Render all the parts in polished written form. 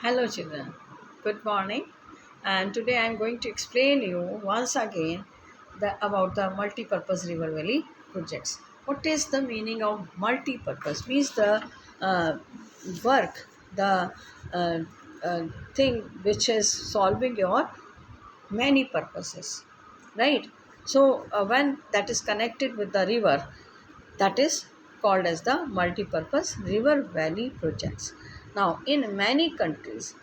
Hello children, good morning, and today I am going to explain you once again about the multi-purpose river valley projects. What is the meaning of multi-purpose? Means the uh, work, the uh, uh, thing which is solving your many purposes, right? So when that is connected with the river, that is called as the multi-purpose river valley projects. Now, in many countries,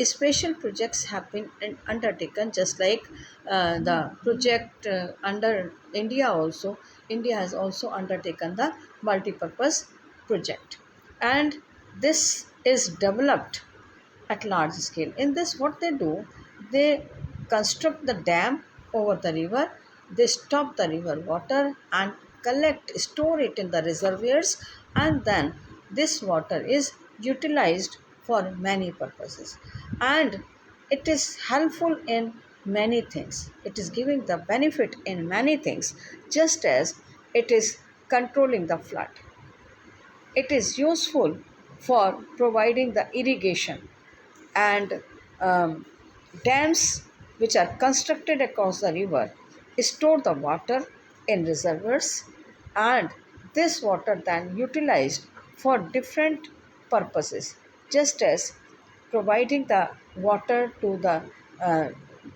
special projects have been undertaken, just like the project under India also. India has also undertaken the multi-purpose project, and this is developed at large scale. In this, what they do, they construct the dam over the river, they stop the river water and store it in the reservoirs, and then this water is utilized for many purposes. And it is helpful in many things. It is giving the benefit in many things, just as it is controlling the flood. It is useful for providing the irrigation, and dams which are constructed across the river store the water in reservoirs, and this water then utilized for different purposes, just as providing the water to uh,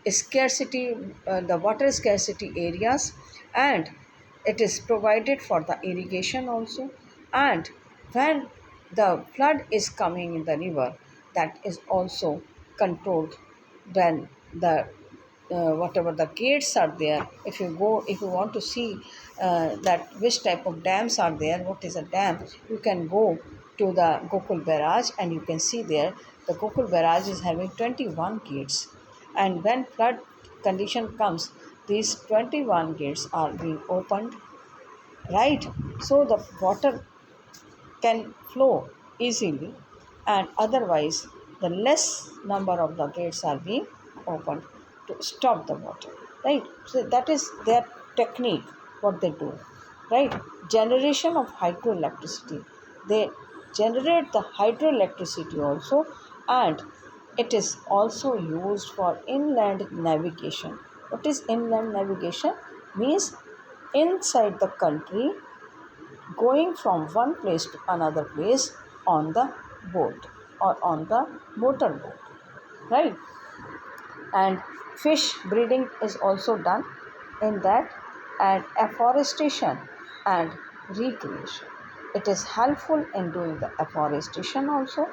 the water scarcity areas, and it is provided for the irrigation also. And when the flood is coming in the river, that is also controlled. Then the whatever the gates are there, if you want to see that which type of dams are there, what is a dam, you can go to the Gokul barrage and you can see there the Gokul barrage is having 21 gates, and when flood condition comes, these 21 gates are being opened, right? So the water can flow easily, and otherwise the less number of the gates are being opened to stop the water, right? So that is their technique, what they do, right? Generation of hydroelectricity, they generate the hydroelectricity also, and it is also used for inland navigation. What is inland navigation? Means inside the country, going from one place to another place on the boat or on the motor boat, right? And fish breeding is also done in that, and afforestation and recreation. It is helpful in doing the afforestation also,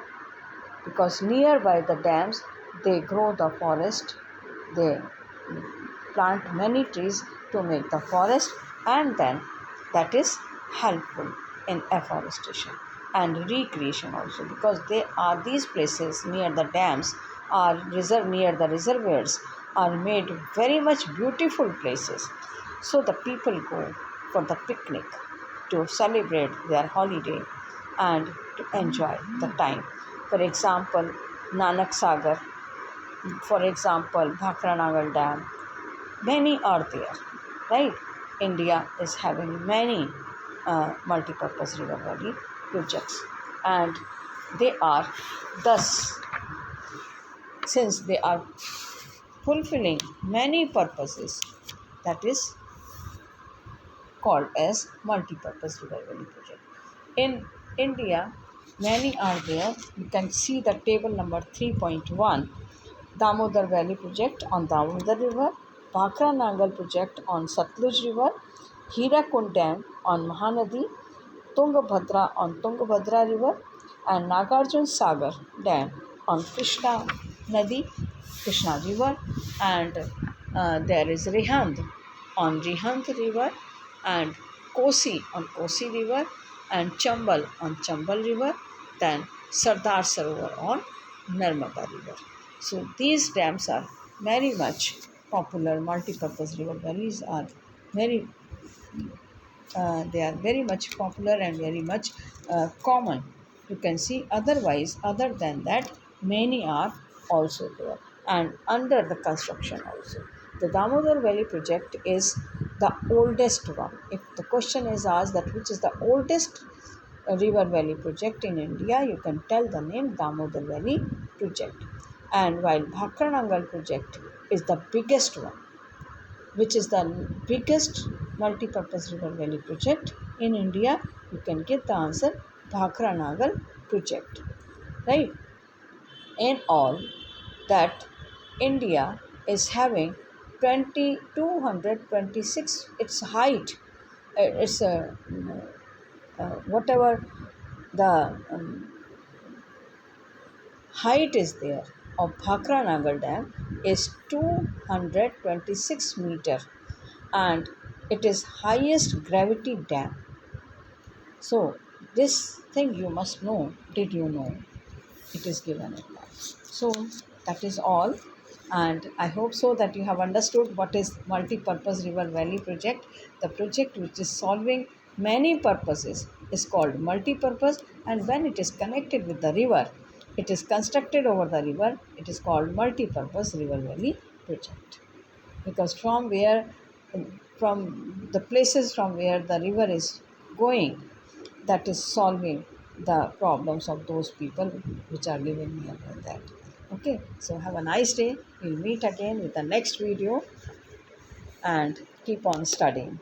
because nearby the dams they grow the forest, they plant many trees to make the forest, and then that is helpful in afforestation and recreation also, because they are these places near the dams are near the reservoirs are made very much beautiful places, so the people go for the picnic to celebrate their holiday and to enjoy the time. For example, Nanak Sagar, for example, Bhakra Nagal Dam, many are there, right? India is having many multi-purpose river valley projects, and they are thus, since they are fulfilling many purposes, that is called as multi-purpose river valley project. In India, many are there. You can see the table number 3.1. Damodar Valley project on Damodar River, Bhakra Nangal project on Satluj River, Hirakund Dam on Mahanadi, Tungabhadra on Tungabhadra River, and Nagarjun Sagar Dam on Krishna Nadi, Krishna River, and there is Rihand on Rihand River, and Kosi on Kosi River, and Chambal on Chambal River, then Sardar Sarovar on Narmada River. So these dams are very much popular. Multi-purpose river valleys are very they are very much popular and very much common. You can see otherwise, other than that, many are also there and under the construction also. The Damodar Valley project is the oldest one. If the question is asked that which is the oldest river valley project in India, you can tell the name Damodar Valley project. And while Bhakranangal project is the biggest one, which is the biggest multi-purpose river valley project in India, you can give the answer Bhakranangal project, right? In all, that India is having 2226 its height, it's a whatever the height is there of Bhakra Nagar Dam is 226 meter, and it is highest gravity dam. So this thing you must know. Did you know? It is given in that. So that is all, and I hope so that you have understood what is multi-purpose river valley project. The project which is solving many purposes is called multi-purpose, and when it is connected with the river, it is constructed over the river, it is called multi-purpose river valley project. Because from the places from where the river is going, that is solving the problems of those people which are living nearby that. Okay, so have a nice day. We'll meet again with the next video and keep on studying.